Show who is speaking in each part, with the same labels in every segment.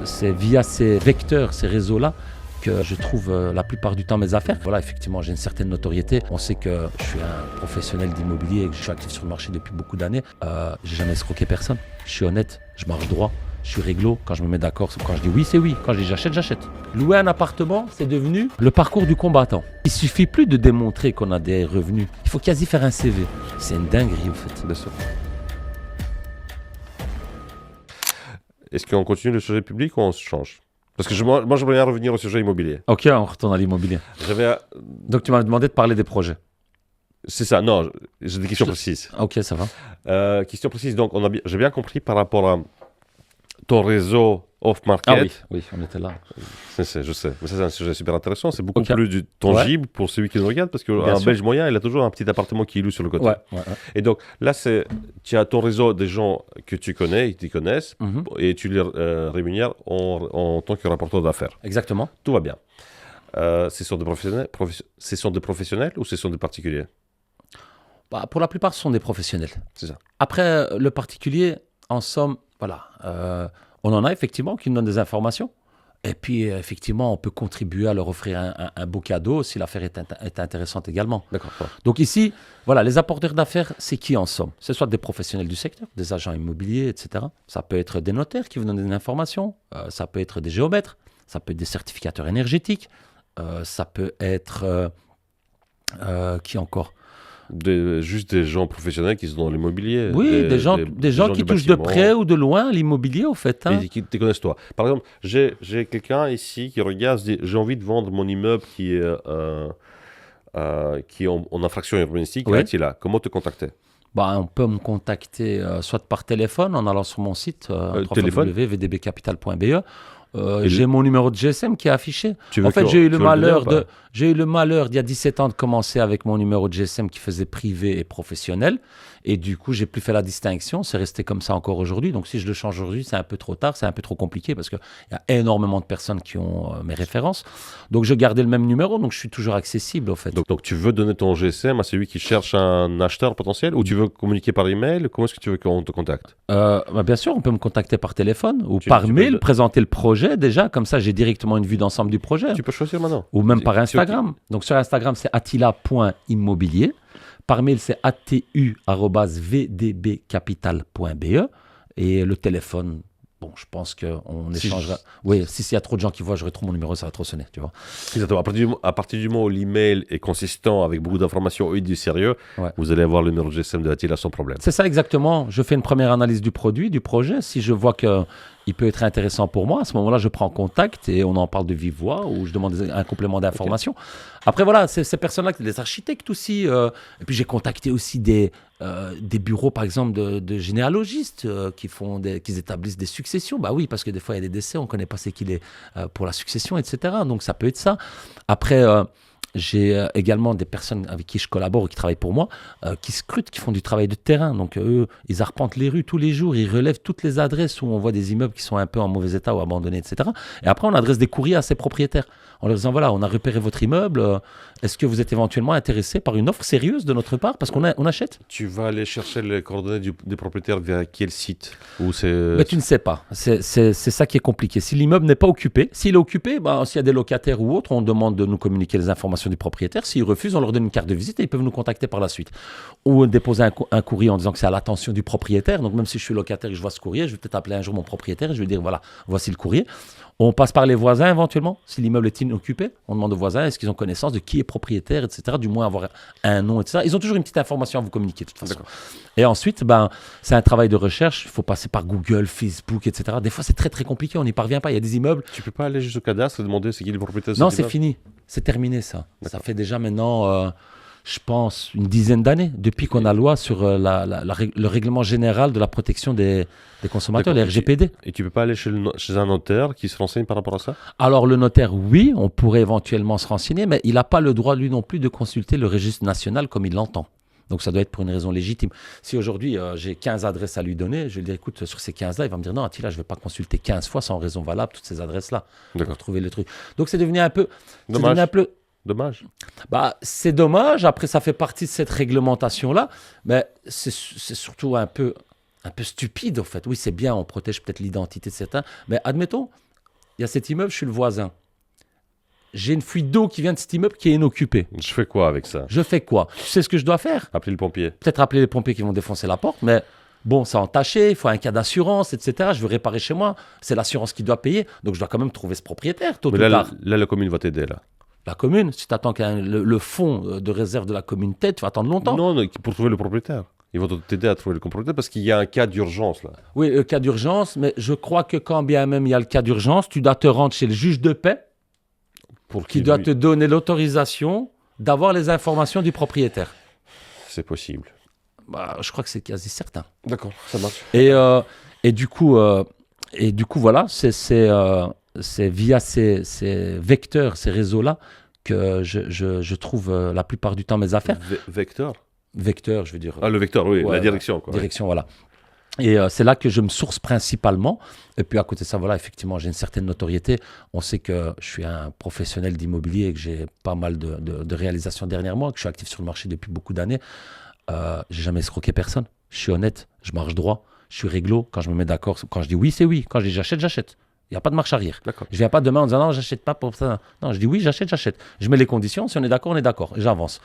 Speaker 1: c'est via ces vecteurs, ces réseaux-là, que je trouve la plupart du temps mes affaires. Voilà, effectivement, j'ai une certaine notoriété. On sait que je suis un professionnel d'immobilier et que je suis actif sur le marché depuis beaucoup d'années. J'ai jamais escroqué personne. Je suis honnête, je marche droit, je suis réglo. Quand je me mets d'accord, quand je dis oui, c'est oui. Quand je dis j'achète, j'achète. Louer un appartement, c'est devenu le parcours du combattant. Il suffit plus de démontrer qu'on a des revenus. Il faut quasi faire un CV. C'est une dinguerie, en fait.
Speaker 2: Bien sûr. Est-ce qu'on continue le sujet public ou on se change? Parce que moi, j'aimerais bien revenir au sujet immobilier.
Speaker 1: Ok, on retourne à l'immobilier. Donc tu m'as demandé de parler des projets.
Speaker 2: C'est ça, non, j'ai des questions précises.
Speaker 1: Ok, ça va.
Speaker 2: Question précise, donc j'ai bien compris par rapport à ton réseau off-market.
Speaker 1: Ah oui, on était là.
Speaker 2: Je sais, mais ça c'est un sujet super intéressant, c'est beaucoup plus tangible pour celui qui nous regarde, parce qu'un Belge moyen, il a toujours un petit appartement qui loue sur le côté.
Speaker 1: Ouais.
Speaker 2: Et donc là, tu as ton réseau des gens que tu connais, ils te connaissent, et tu les rémunères en tant que rapporteur d'affaires.
Speaker 1: Exactement.
Speaker 2: Tout va bien. Ce sont des professionnels ou ce sont des particuliers?
Speaker 1: Pour la plupart, ce sont des professionnels.
Speaker 2: C'est ça.
Speaker 1: Après, le particulier, en somme, voilà, on en a effectivement qui nous donnent des informations. Et puis, effectivement, on peut contribuer à leur offrir un beau cadeau si l'affaire est intéressante également.
Speaker 2: D'accord.
Speaker 1: Donc ici, voilà, les apporteurs d'affaires, c'est qui en somme? Ce soit des professionnels du secteur, des agents immobiliers, etc. Ça peut être des notaires qui vous donnent des informations. Ça peut être des géomètres. Ça peut être des certificateurs énergétiques. Ça peut être... qui encore?
Speaker 2: Juste des gens professionnels qui sont dans l'immobilier.
Speaker 1: Oui, des gens qui touchent de près ou de loin l'immobilier, au fait.
Speaker 2: Et qui te connaissent toi. Par exemple, j'ai quelqu'un ici qui regarde, se dit, j'ai envie de vendre mon immeuble qui est en infraction urbanistique.
Speaker 1: Oui.
Speaker 2: Là. Comment te contacter?
Speaker 1: On peut me contacter soit par téléphone en allant sur mon site www.vdbcapital.be. J'ai mon numéro de GSM qui est affiché. En fait, j'ai eu le malheur d'il y a 17 ans de commencer avec mon numéro de GSM qui faisait privé et professionnel. Et du coup, j'ai plus fait la distinction. C'est resté comme ça encore aujourd'hui. Donc, si je le change aujourd'hui, c'est un peu trop tard, c'est un peu trop compliqué parce qu'il y a énormément de personnes qui ont mes références. Donc, je gardais le même numéro. Donc, je suis toujours accessible, en fait.
Speaker 2: Donc, tu veux donner ton GSM à celui qui cherche un acheteur potentiel ou tu veux communiquer par email? Comment est-ce que tu veux qu'on te contacte?
Speaker 1: Bien sûr, on peut me contacter par téléphone ou par mail, présenter le projet déjà. Comme ça, j'ai directement une vue d'ensemble du projet.
Speaker 2: Tu peux choisir maintenant.
Speaker 1: Ou même par Instagram. Donc, sur Instagram, c'est attila.immobilier. Par mail, c'est atu@vdbcapital.be. Et le téléphone, je pense qu'on échangera. Oui, s'il y a trop de gens qui voient, je retrouve mon numéro, ça va trop sonner, tu vois.
Speaker 2: Exactement. À partir du moment où l'email est consistant, avec beaucoup d'informations et du sérieux, vous allez avoir le numéro de GSM de Attila sans problème.
Speaker 1: C'est ça, exactement. Je fais une première analyse du produit, du projet. Si je vois qu'il peut être intéressant pour moi, à ce moment-là, je prends contact et on en parle de vive voix ou je demande un complément d'information. Après, voilà, ces personnes-là, des architectes aussi. Et puis, j'ai contacté aussi des bureaux, par exemple, de généalogistes qui établissent des successions. Bah oui, parce que des fois, il y a des décès, on ne connaît pas c'est qui est pour la succession, etc. Donc, ça peut être ça. Après... j'ai également des personnes avec qui je collabore, qui travaillent pour moi, qui scrutent, qui font du travail de terrain. Donc eux, ils arpentent les rues tous les jours, ils relèvent toutes les adresses où on voit des immeubles qui sont un peu en mauvais état ou abandonnés, etc. Et après, on adresse des courriers à ces propriétaires en leur disant, voilà, on a repéré votre immeuble, est-ce que vous êtes éventuellement intéressé par une offre sérieuse de notre part? Parce qu'on achète.
Speaker 2: Tu vas aller chercher les coordonnées des propriétaires via quel site?
Speaker 1: Mais tu ne sais pas. C'est ça qui est compliqué. Si l'immeuble n'est pas occupé, s'il est occupé, s'il y a des locataires ou autres, on demande de nous communiquer les informations du propriétaire. S'ils refusent, on leur donne une carte de visite et ils peuvent nous contacter par la suite. Ou déposer un courrier en disant que c'est à l'attention du propriétaire. Donc même si je suis locataire et que je vois ce courrier, je vais peut-être appeler un jour mon propriétaire et je vais dire, voilà, voici le courrier. On passe par les voisins éventuellement. Si l'immeuble est inoccupé, on demande aux voisins est-ce qu'ils ont connaissance de qui est propriétaire, etc. Du moins avoir un nom, etc. Ils ont toujours une petite information à vous communiquer de toute façon. Et ensuite, c'est un travail de recherche. Il faut passer par Google, Facebook, etc. Des fois, c'est très très compliqué. On n'y parvient pas. Il y a des immeubles.
Speaker 2: Tu peux pas aller jusqu'au cadastre et demander c'est qui le propriétaire?
Speaker 1: Non, c'est fini. C'est terminé ça. Ça fait déjà maintenant... je pense, une dizaine d'années, depuis qu'on a loi sur le règlement général de la protection des consommateurs, les RGPD.
Speaker 2: Et tu ne peux pas aller chez un notaire qui se renseigne par rapport à ça?
Speaker 1: Alors, le notaire, oui, on pourrait éventuellement se renseigner, mais il n'a pas le droit, lui non plus, de consulter le registre national comme il l'entend. Donc, ça doit être pour une raison légitime. Si aujourd'hui, j'ai 15 adresses à lui donner, je vais lui dire, écoute, sur ces 15-là, il va me dire, non, Attila, je ne vais pas consulter 15 fois sans raison valable toutes ces adresses-là pour trouver le truc. Donc, c'est devenu un peu...
Speaker 2: Dommage.
Speaker 1: C'est dommage. Après, ça fait partie de cette réglementation-là. Mais c'est surtout un peu stupide, en fait. Oui, c'est bien, on protège peut-être l'identité de certains. Mais admettons, il y a cet immeuble, je suis le voisin. J'ai une fuite d'eau qui vient de cet immeuble qui est inoccupée.
Speaker 2: Je fais quoi avec ça?
Speaker 1: Je fais quoi? Tu sais ce que je dois faire?
Speaker 2: Appeler le pompier.
Speaker 1: Peut-être appeler les pompiers qui vont défoncer la porte, mais bon, c'est entaché, il faut un cas d'assurance, etc. Je veux réparer chez moi, c'est l'assurance qui doit payer, donc je dois quand même trouver ce propriétaire, tôt ou
Speaker 2: Mais
Speaker 1: tard.
Speaker 2: là, la commune va t'aider, là.
Speaker 1: La commune, si tu attends que le fonds de réserve de la commune t'aide, tu vas attendre longtemps.
Speaker 2: Non, pour trouver le propriétaire. Ils vont t'aider à trouver le propriétaire parce qu'il y a un cas d'urgence, là.
Speaker 1: Oui, le cas d'urgence, mais je crois que quand bien même il y a le cas d'urgence, tu dois te rendre chez le juge de paix qui doit te donner l'autorisation d'avoir les informations du propriétaire.
Speaker 2: C'est possible.
Speaker 1: Bah, je crois que c'est quasi certain.
Speaker 2: D'accord, ça marche.
Speaker 1: Et du coup, voilà, c'est via ces vecteurs, ces réseaux-là, que je trouve la plupart du temps mes affaires.
Speaker 2: Vecteur?
Speaker 1: Vecteur, je veux dire.
Speaker 2: Ah, le vecteur, oui,
Speaker 1: Ouais,
Speaker 2: la direction, quoi.
Speaker 1: Direction, voilà. Et c'est là que je me source principalement. Et puis à côté de ça, voilà, effectivement, j'ai une certaine notoriété. On sait que je suis un professionnel d'immobilier et que j'ai pas mal de réalisations dernièrement, que je suis actif sur le marché depuis beaucoup d'années. J'ai jamais escroqué personne. Je suis honnête, je marche droit, je suis réglo. Quand je me mets d'accord, quand je dis oui, c'est oui. Quand je dis j'achète, j'achète. Il n'y a pas de marche arrière.
Speaker 2: D'accord.
Speaker 1: Je ne viens pas demain en disant non, j'achète pas pour ça. Non, je dis oui, j'achète, j'achète. Je mets les conditions. Si on est d'accord, on est d'accord. Et j'avance.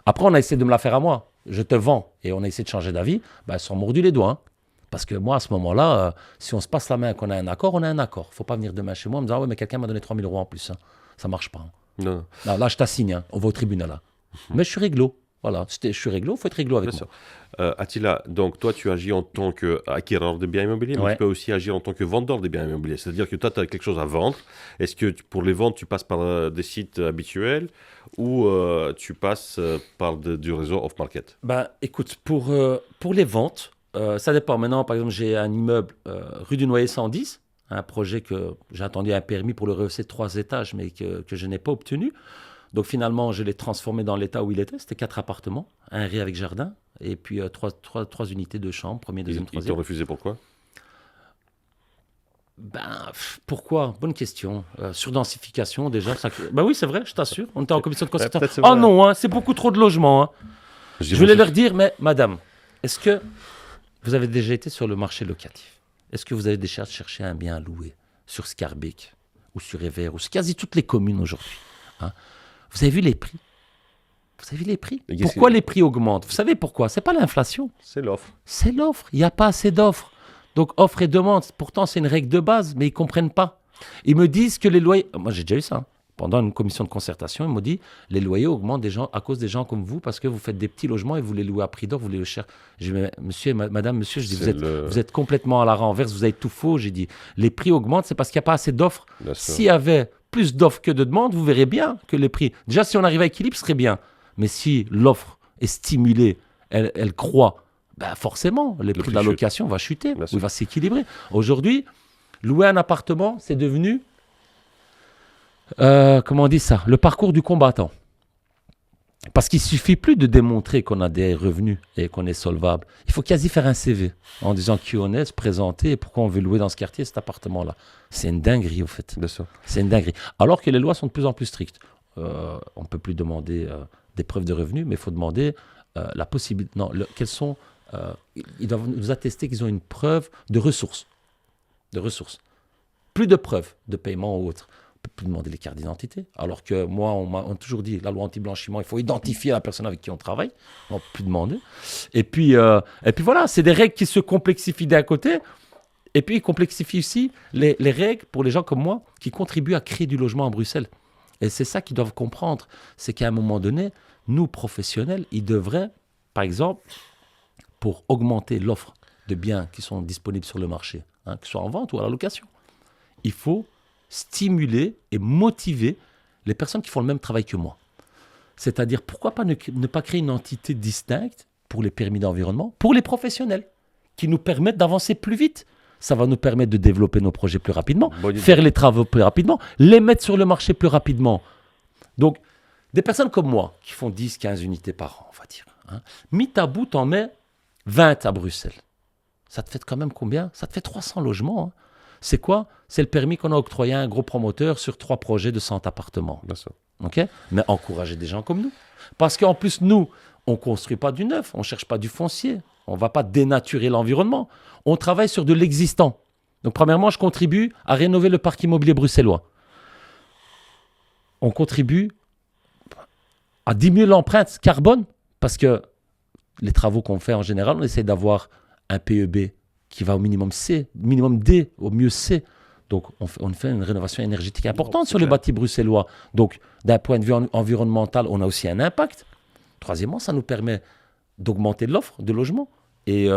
Speaker 1: Après, on a essayé de me la faire à moi. Je te vends et on a essayé de changer d'avis. Ben, ils sont mordus les doigts. Hein. Parce que moi, à ce moment-là, si on se passe la main et qu'on a un accord, on a un accord. Il ne faut pas venir demain chez moi en me disant ah ouais, mais quelqu'un m'a donné 3 000 € en plus. Hein. Ça ne marche pas. Hein.
Speaker 2: Non.
Speaker 1: Là, je t'assigne. Hein. On va au tribunal. Là. Mais je suis réglo. Voilà. Je suis réglo, il faut être réglo avec
Speaker 2: Bien
Speaker 1: moi.
Speaker 2: sûr. Attila, donc toi, tu agis en tant qu'acquéreur de biens immobiliers, mais
Speaker 1: Ouais.
Speaker 2: tu peux aussi agir en tant que vendeur de biens immobiliers. C'est-à-dire que toi, tu as quelque chose à vendre. Est-ce que pour les ventes, tu passes par des sites habituels ou tu passes par du réseau off-market?
Speaker 1: Ben, écoute, pour les ventes, ça dépend. Maintenant, par exemple, j'ai un immeuble rue du Noyer 110, un projet que j'ai attendu un permis pour le rehausser de 3 étages, mais que je n'ai pas obtenu. Donc finalement, je l'ai transformé dans l'état où il était. C'était 4 appartements, un riz avec jardin, et puis 3 unités de chambre, premier, deuxième,
Speaker 2: Ils
Speaker 1: troisième.
Speaker 2: t'ont refusé pourquoi?
Speaker 1: Pourquoi? Bonne question. Surdensification, déjà. Ben oui, c'est vrai, je t'assure. On était en commission de concertation.
Speaker 2: peut-être c'est
Speaker 1: Oh
Speaker 2: vrai.
Speaker 1: non, hein, c'est beaucoup trop de logements. Hein. Je voulais leur dire, mais madame, est-ce que vous avez déjà été sur le marché locatif? Est-ce que vous avez déjà cherché un bien à louer sur Scarbeck ou sur Evere ou sur quasi toutes les communes aujourd'hui? Hein? Vous avez vu les prix? Vous avez vu les prix?
Speaker 2: Et
Speaker 1: Pourquoi les prix augmentent? Vous savez pourquoi? C'est pas l'inflation,
Speaker 2: C'est l'offre.
Speaker 1: c'est l'offre. Il n'y a pas assez d'offres. Donc offre et demande, pourtant c'est une règle de base, mais ils ne comprennent pas. Ils me disent que les loyers... Moi j'ai déjà eu ça. Hein. Pendant une commission de concertation, ils m'ont dit les loyers augmentent à cause des gens comme vous parce que vous faites des petits logements et vous les louez à prix d'or, vous les louez cher. J'ai dit, monsieur, madame, monsieur, je dis, vous êtes complètement à la renverse, vous avez tout faux. J'ai dit, les prix augmentent, c'est parce qu'il n'y a pas assez d'offres. S'il y avait plus d'offres que de demandes, vous verrez bien que les prix... Déjà, si on arrive à équilibre, ce serait bien. Mais si l'offre est stimulée, elle croît, ben forcément, le prix de la location va chuter, ou il va s'équilibrer. Aujourd'hui, louer un appartement, c'est devenu... comment on dit ça? Le parcours du combattant. Parce qu'il ne suffit plus de démontrer qu'on a des revenus et qu'on est solvable. Il faut quasi faire un CV en disant qui on est, se présenter et pourquoi on veut louer dans ce quartier cet appartement-là. C'est une dinguerie, au fait.
Speaker 2: Bien sûr. C'est
Speaker 1: une dinguerie. Alors que les lois sont de plus en plus strictes. On ne peut plus demander des preuves de revenus, mais il faut demander la possibilité... Non, quels sont... ils doivent nous attester qu'ils ont une preuve de ressources. Plus de preuves de paiement ou autre. On ne peut plus demander les cartes d'identité. Alors que moi, on m'a toujours dit, la loi anti-blanchiment, il faut identifier la personne avec qui on travaille. On ne peut plus demander. Et puis voilà, c'est des règles qui se complexifient d'un côté. Et puis, ils complexifient aussi les règles pour les gens comme moi qui contribuent à créer du logement à Bruxelles. Et c'est ça qu'ils doivent comprendre. C'est qu'à un moment donné, nous, professionnels, ils devraient, par exemple, pour augmenter l'offre de biens qui sont disponibles sur le marché, que ce soit en vente ou à la location, il faut stimuler et motiver les personnes qui font le même travail que moi. C'est-à-dire, pourquoi pas ne pas créer une entité distincte pour les permis d'environnement, pour les professionnels, qui nous permettent d'avancer plus vite. Ça va nous permettre de développer nos projets plus rapidement, faire les travaux plus rapidement, les mettre sur le marché plus rapidement. Donc, des personnes comme moi, qui font 10, 15 unités par an, on va dire, mis à bout, t'en mets 20 à Bruxelles. Ça te fait quand même combien? Ça te fait 300 logements. C'est quoi? C'est le permis qu'on a octroyé à un gros promoteur sur 3 projets de 100 appartements. Okay? Mais encourager des gens comme nous. Parce qu'en plus, nous, on ne construit pas du neuf, on ne cherche pas du foncier, on ne va pas dénaturer l'environnement. On travaille sur de l'existant. Donc, premièrement, je contribue à rénover le parc immobilier bruxellois. On contribue à diminuer l'empreinte carbone parce que les travaux qu'on fait en général, on essaie d'avoir un PEB qui va au minimum C, minimum D, au mieux C. Donc, on fait une rénovation énergétique importante sur les bâtis bruxellois. Donc, d'un point de vue environnemental, on a aussi un impact. Troisièmement, ça nous permet d'augmenter l'offre de logement et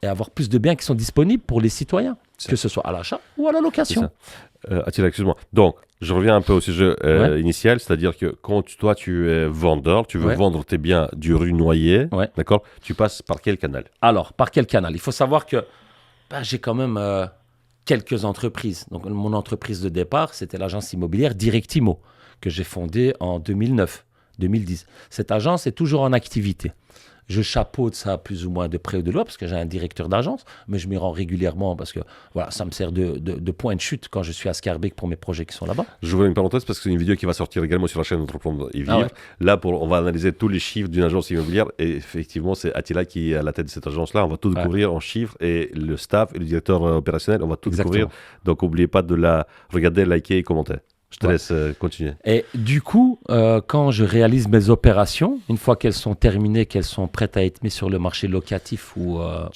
Speaker 1: avoir plus de biens qui sont disponibles pour les citoyens, que ce soit à l'achat ou à la location.
Speaker 2: Attila, excuse-moi. Donc, je reviens un peu au sujet initial, c'est-à-dire que quand toi, tu es vendeur, tu veux vendre tes biens du rue Noyer, d'accord, tu passes par quel canal?
Speaker 1: Alors, par quel canal? Il faut savoir que j'ai quand même quelques entreprises. Donc, mon entreprise de départ, c'était l'agence immobilière Directimo, que j'ai fondée en 2009-2010. Cette agence est toujours en activité. Je chapeaute ça plus ou moins de près ou de loin parce que j'ai un directeur d'agence, mais je m'y rends régulièrement parce que voilà, ça me sert de point de chute quand je suis à Schaerbeek pour mes projets qui sont là-bas.
Speaker 2: Je voulais une parenthèse parce que c'est une vidéo qui va sortir également sur la chaîne Entreprendre et Vivre. Là, on va analyser tous les chiffres d'une agence immobilière et effectivement, c'est Attila qui est à la tête de cette agence-là. On va tout découvrir en chiffres et le staff et le directeur opérationnel, on va tout découvrir. Donc, n'oubliez pas de la regarder, liker et commenter. Je te laisse continuer.
Speaker 1: Et du coup, quand je réalise mes opérations, une fois qu'elles sont terminées, qu'elles sont prêtes à être mises sur le marché locatif ou à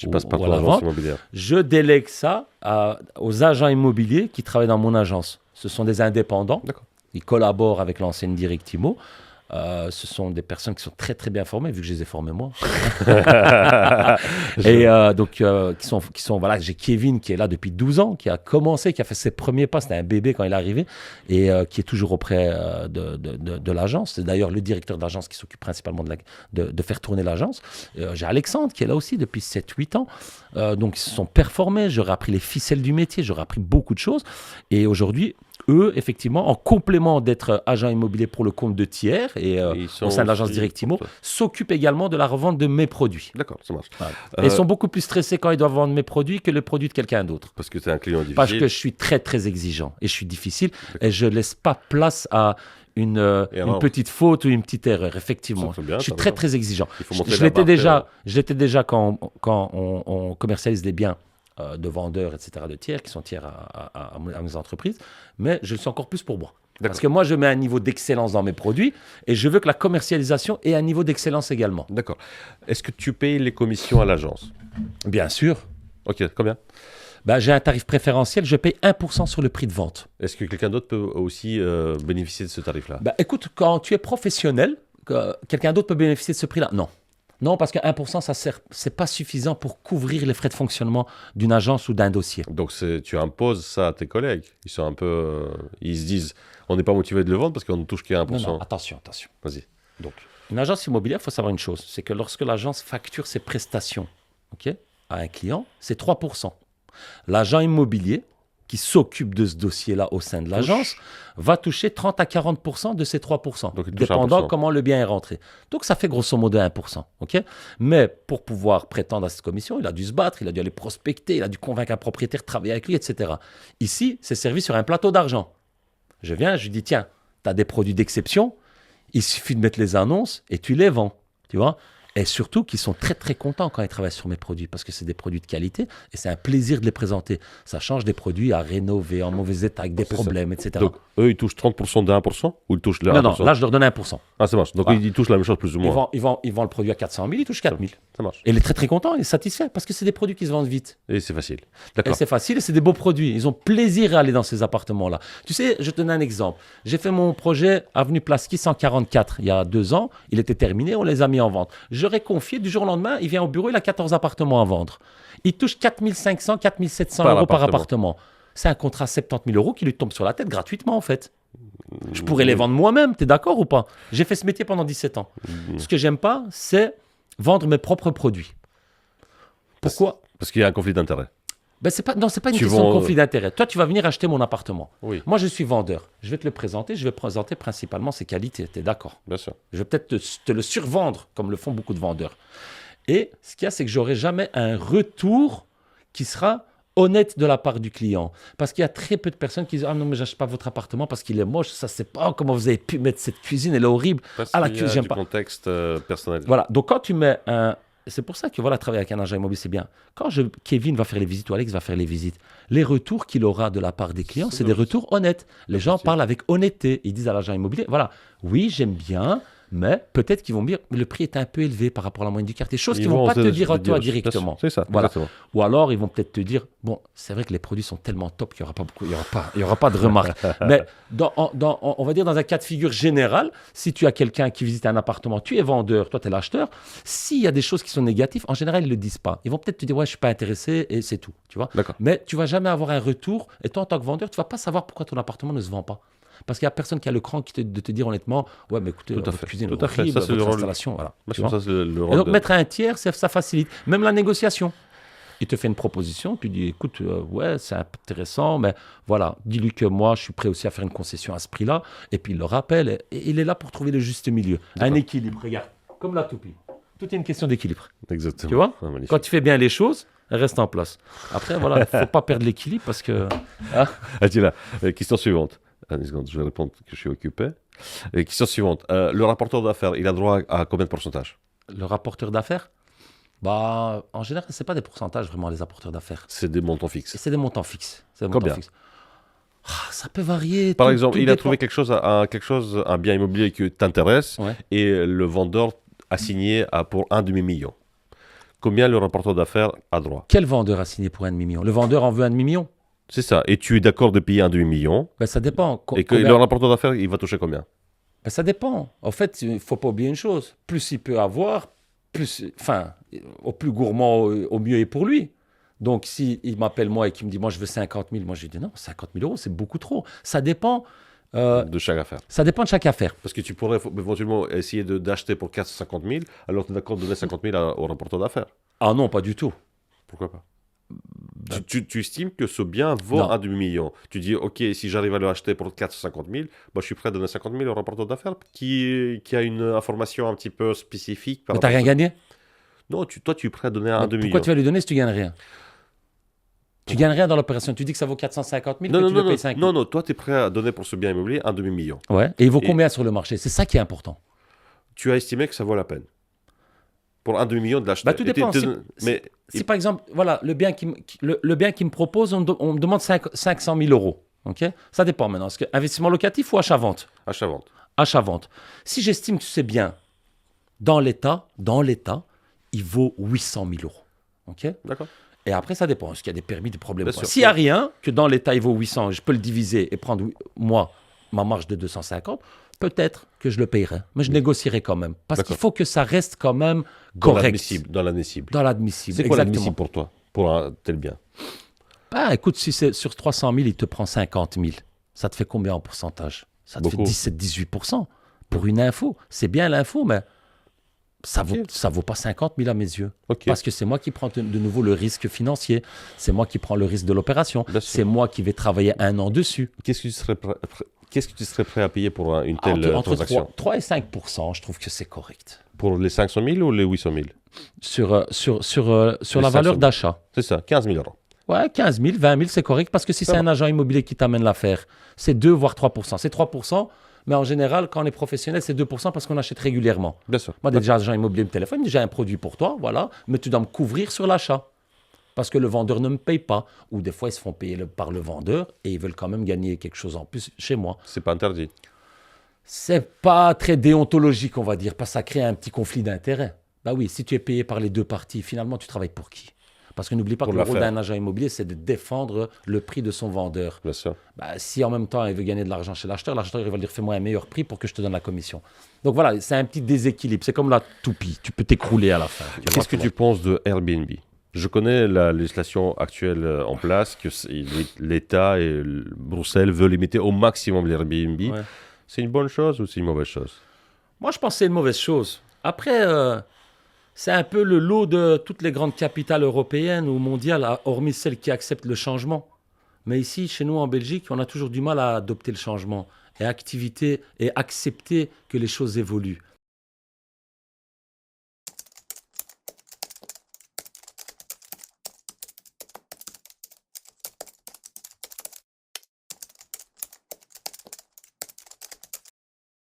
Speaker 1: la vente, je délègue ça aux agents immobiliers qui travaillent dans mon agence. Ce sont des indépendants. D'accord. Ils collaborent avec l'enseigne Directimo. Ce sont des personnes qui sont très très bien formées, vu que je les ai formées moi. Et donc, qui sont voilà, j'ai Kevin qui est là depuis 12 ans, qui a commencé, qui a fait ses premiers pas, c'était un bébé quand il est arrivé, et qui est toujours auprès de l'agence. C'est d'ailleurs le directeur d'agence qui s'occupe principalement de faire tourner l'agence. J'ai Alexandre qui est là aussi depuis 7-8 ans. Donc, ils se sont performés, j'aurais appris les ficelles du métier, j'aurais appris beaucoup de choses. Et aujourd'hui, eux, effectivement, en complément d'être agent immobilier pour le compte de tiers et au sein de l'agence Directimo, s'occupent également de la revente de mes produits.
Speaker 2: D'accord, ça marche.
Speaker 1: Voilà. Et ils sont beaucoup plus stressés quand ils doivent vendre mes produits que le produit de quelqu'un d'autre.
Speaker 2: Parce que c'est un client difficile.
Speaker 1: Parce que je suis très, très exigeant et je suis difficile. Et je ne laisse pas place à une petite faute ou une petite erreur, effectivement. Bien, je suis très, très exigeant. Je l'étais déjà quand on commercialise des biens de vendeurs, etc., de tiers, qui sont tiers à mes entreprises, mais je le suis encore plus pour moi. Parce que moi, je mets un niveau d'excellence dans mes produits et je veux que la commercialisation ait un niveau d'excellence également.
Speaker 2: D'accord. Est-ce que tu payes les commissions à l'agence?
Speaker 1: Bien sûr.
Speaker 2: Ok, combien?
Speaker 1: J'ai un tarif préférentiel, je paye 1% sur le prix de vente. Est-ce
Speaker 2: que quelqu'un d'autre peut aussi bénéficier de ce tarif-là?
Speaker 1: Écoute, quand tu es professionnel, quelqu'un d'autre peut bénéficier de ce prix-là? Non. Non, parce que 1%, c'est pas suffisant pour couvrir les frais de fonctionnement d'une agence ou d'un dossier.
Speaker 2: Donc, tu imposes ça à tes collègues. Ils sont un peu... ils se disent, on n'est pas motivé de le vendre parce qu'on ne touche qu'à 1%.
Speaker 1: Non, attention.
Speaker 2: Vas-y.
Speaker 1: Donc, une agence immobilière, il faut savoir une chose. C'est que lorsque l'agence facture ses prestations à un client, c'est 3%. L'agent immobilier qui s'occupe de ce dossier-là au sein de l'agence va toucher 30 à 40% de ces 3%, donc dépendant comment le bien est rentré. Donc, ça fait grosso modo 1%. Mais pour pouvoir prétendre à cette commission, il a dû se battre, il a dû aller prospecter, il a dû convaincre un propriétaire de travailler avec lui, etc. Ici, c'est servi sur un plateau d'argent. Je viens, je lui dis, tiens, tu as des produits d'exception, il suffit de mettre les annonces et tu les vends. Tu vois ? Et surtout qu'ils sont très très contents quand ils travaillent sur mes produits parce que c'est des produits de qualité et c'est un plaisir de les présenter. Ça change des produits à rénover en mauvais état avec des problèmes, etc.
Speaker 2: Donc eux, ils touchent 30% de 1% ou ils touchent le 1%?
Speaker 1: Non, là je leur donne 1%.
Speaker 2: Ah, ça marche. Donc ils touchent la même chose plus ou moins.
Speaker 1: Ils vendent le produit à 400 000, ils touchent 4 000.
Speaker 2: Ça marche.
Speaker 1: Et il est très très content, il est satisfait parce que c'est des produits qui se vendent vite.
Speaker 2: Et c'est facile.
Speaker 1: D'accord. Et c'est facile et c'est des beaux produits. Ils ont plaisir à aller dans ces appartements-là. Tu sais, je te donne un exemple. J'ai fait mon projet Avenue Plasky 144 il y a 2 ans. Il était terminé, on les a mis en vente. J'aurais confié du jour au lendemain, il vient au bureau, il a 14 appartements à vendre. Il touche 4 500, 4 700 euros par appartement. C'est un contrat 70 000 euros qui lui tombe sur la tête gratuitement en fait. Je pourrais les vendre moi-même, tu es d'accord ou pas? J'ai fait ce métier pendant 17 ans. Ce que j'aime pas, c'est vendre mes propres produits. Pourquoi?
Speaker 2: Parce qu'il y a un conflit d'intérêt.
Speaker 1: C'est pas une question de conflit d'intérêt. Toi, tu vas venir acheter mon appartement. Oui. Moi, je suis vendeur. Je vais te le présenter. Je vais présenter principalement ses qualités. Tu es d'accord?
Speaker 2: Bien sûr.
Speaker 1: Je vais peut-être te le survendre, comme le font beaucoup de vendeurs. Et ce qu'il y a, c'est que j'aurai jamais un retour qui sera honnête de la part du client. Parce qu'il y a très peu de personnes qui disent « Ah non, mais j'achète pas votre appartement parce qu'il est moche. Ça, c'est pas comment vous avez pu mettre cette cuisine. Elle est horrible.
Speaker 2: Parce la cuisine, j'aime pas. » Contexte personnel.
Speaker 1: Voilà. Donc, quand tu mets c'est pour ça que voilà, travailler avec un agent immobilier, c'est bien. Quand Kevin va faire les visites ou Alex va faire les visites, les retours qu'il aura de la part des clients, c'est des retours honnêtes. Les gens parlent avec honnêteté. Ils disent à l'agent immobilier, voilà, oui, j'aime bien, mais peut-être qu'ils vont me dire, le prix est un peu élevé par rapport à la moyenne du quartier. Chose qu'ils ne vont pas te dire à toi directement.
Speaker 2: C'est ça,
Speaker 1: voilà.
Speaker 2: Exactement.
Speaker 1: Ou alors, ils vont peut-être te dire, bon, c'est vrai que les produits sont tellement top qu'il n'y aura pas de remarques. Mais on va dire dans un cas de figure général, si tu as quelqu'un qui visite un appartement, tu es vendeur, toi, tu es l'acheteur, s'il y a des choses qui sont négatives, en général, ils ne le disent pas. Ils vont peut-être te dire, ouais, je ne suis pas intéressé et c'est tout. Tu vois. Mais tu ne vas jamais avoir un retour. Et toi, en tant que vendeur, tu ne vas pas savoir pourquoi ton appartement ne se vend pas. Parce qu'il n'y a personne qui a le cran de te dire honnêtement, ouais, mais écoutez, votre cuisine est horrible,
Speaker 2: ça, c'est
Speaker 1: votre installation, voilà.
Speaker 2: Le rôle
Speaker 1: et donc, mettre un tiers, ça facilite. Même la négociation. Il te fait une proposition, tu dis, écoute, ouais, c'est intéressant, mais voilà, dis-lui que moi, je suis prêt aussi à faire une concession à ce prix-là. Et puis, il le rappelle, et il est là pour trouver le juste milieu. Un équilibre, regarde, comme la toupie. Tout est une question d'équilibre.
Speaker 2: Exactement.
Speaker 1: Tu vois, quand tu fais bien les choses, elles restent en place. Après, voilà, il ne faut pas perdre l'équilibre parce que...
Speaker 2: Hein Attila, question suivante. Une seconde, je vais répondre que je suis occupé. Question suivante. Le rapporteur d'affaires, il a droit à combien de pourcentage?
Speaker 1: Le rapporteur d'affaires, bah, en général, ce n'est pas des pourcentages vraiment, les rapporteurs d'affaires.
Speaker 2: C'est des montants fixes.
Speaker 1: C'est des montants fixes.
Speaker 2: Combien?
Speaker 1: Ça peut varier.
Speaker 2: Par exemple, il a trouvé quelque chose, un bien immobilier qui t'intéresse, et le vendeur a signé pour 1 demi-million. Combien le rapporteur d'affaires a droit?
Speaker 1: Quel vendeur a signé pour 1 demi-million? Le vendeur en veut 1 demi-million?
Speaker 2: C'est ça. Et tu es d'accord de payer 1 demi-million?
Speaker 1: Ben, ça dépend.
Speaker 2: Et que le rapporteur d'affaires, il va toucher combien?
Speaker 1: Ben, ça dépend. En fait, il ne faut pas oublier une chose. Plus il peut avoir, au plus gourmand, au mieux est pour lui. Donc, s'il m'appelle moi et qu'il me dit, moi, je veux 50 000, moi, je lui dis, non, 50 000 euros, c'est beaucoup trop. Ça dépend...
Speaker 2: de chaque affaire.
Speaker 1: Ça dépend de chaque affaire.
Speaker 2: Parce que tu pourrais éventuellement essayer d'acheter pour 450 000, alors tu es d'accord de donner 50 000 au rapporteur d'affaires?
Speaker 1: Ah non, pas du tout.
Speaker 2: Pourquoi pas? Tu estimes que ce bien vaut 1 demi-million. Tu dis, OK, si j'arrive à le acheter pour 450 000, bah, je suis prêt à donner 50 000 au rapporteur d'affaires qui a une information un petit peu spécifique.
Speaker 1: Mais tu n'as rien gagné?
Speaker 2: Non, toi, tu es prêt à donner 1 demi-million.
Speaker 1: Pourquoi tu vas lui donner si tu gagnes rien? Tu gagnes rien dans l'opération. Tu dis que ça vaut 450 000, que tu le payes 5 000.
Speaker 2: Non, toi, tu es prêt à donner pour ce bien immobilier 1 demi-million.
Speaker 1: Ouais. Et il vaut combien sur le marché? C'est ça qui est important.
Speaker 2: Tu as estimé que ça vaut la peine pour 1 demi-million de l'acheter.
Speaker 1: Bah, tout dépend. Si par exemple, voilà, le bien qui me propose, on me demande 500 000 euros. Okay, ça dépend maintenant. Est-ce que investissement locatif ou achat-vente?
Speaker 2: Achat-vente.
Speaker 1: Achat-vente. Si j'estime que c'est bien, dans l'État, il vaut 800 000 euros. Okay.
Speaker 2: D'accord.
Speaker 1: Et après, ça dépend. Est-ce qu'il y a des permis, des problèmes? S'il n'y a rien, que dans l'État, il vaut 800, je peux le diviser et prendre, moi, ma marge de 250, peut-être que je le payerai. Mais je négocierai quand même. Parce qu'il faut que ça reste quand même correct.
Speaker 2: Dans l'admissible.
Speaker 1: Dans l'admissible.
Speaker 2: C'est quoi l'admissible pour toi, pour un tel bien?
Speaker 1: Ah, écoute, si c'est sur 300 000, il te prend 50 000. Ça te fait combien en pourcentage? Ça te fait 17-18%. Pour une info. C'est bien l'info, mais ça vaut pas 50 000 à mes yeux. Parce que c'est moi qui prends de nouveau le risque financier. C'est moi qui prends le risque de l'opération. C'est moi qui vais travailler 1 an dessus.
Speaker 2: Qu'est-ce que tu serais prêt à payer pour une telle transaction?
Speaker 1: Entre 3 et 5%, je trouve que c'est correct.
Speaker 2: Pour les 500 000 ou les 800 000?
Speaker 1: Sur la valeur d'achat.
Speaker 2: C'est ça, 15 000 euros.
Speaker 1: Ouais, 15 000, 20 000, c'est correct. Parce que si c'est un agent immobilier qui t'amène l'affaire, c'est 2 voire 3%. C'est 3%. Mais en général, quand on est professionnel, c'est 2% parce qu'on achète régulièrement.
Speaker 2: Bien sûr.
Speaker 1: Moi, déjà, agent immobilier me téléphone, j'ai un produit pour toi, voilà, mais tu dois me couvrir sur l'achat. Parce que le vendeur ne me paye pas. Ou des fois, ils se font payer par le vendeur et ils veulent quand même gagner quelque chose en plus chez moi.
Speaker 2: C'est pas interdit.
Speaker 1: C'est pas très déontologique, on va dire, parce que ça crée un petit conflit d'intérêts. Bah oui, si tu es payé par les deux parties, finalement, tu travailles pour qui? Parce que n'oublie pas que le rôle d'un agent immobilier, c'est de défendre le prix de son vendeur.
Speaker 2: Bien sûr.
Speaker 1: Bah, si en même temps, il veut gagner de l'argent chez l'acheteur, il va lui dire fais-moi un meilleur prix pour que je te donne la commission. Donc voilà, c'est un petit déséquilibre. C'est comme la toupie. Tu peux t'écrouler à la fin.
Speaker 2: Qu'est-ce que tu penses de Airbnb? Je connais la législation actuelle en place, que l'État et Bruxelles veulent limiter au maximum l'Airbnb. Ouais. C'est une bonne chose ou c'est une mauvaise chose?
Speaker 1: Moi, je pense que c'est une mauvaise chose. Après... c'est un peu le lot de toutes les grandes capitales européennes ou mondiales, hormis celles qui acceptent le changement. Mais ici, chez nous en Belgique, on a toujours du mal à adopter le changement et accepter que les choses évoluent.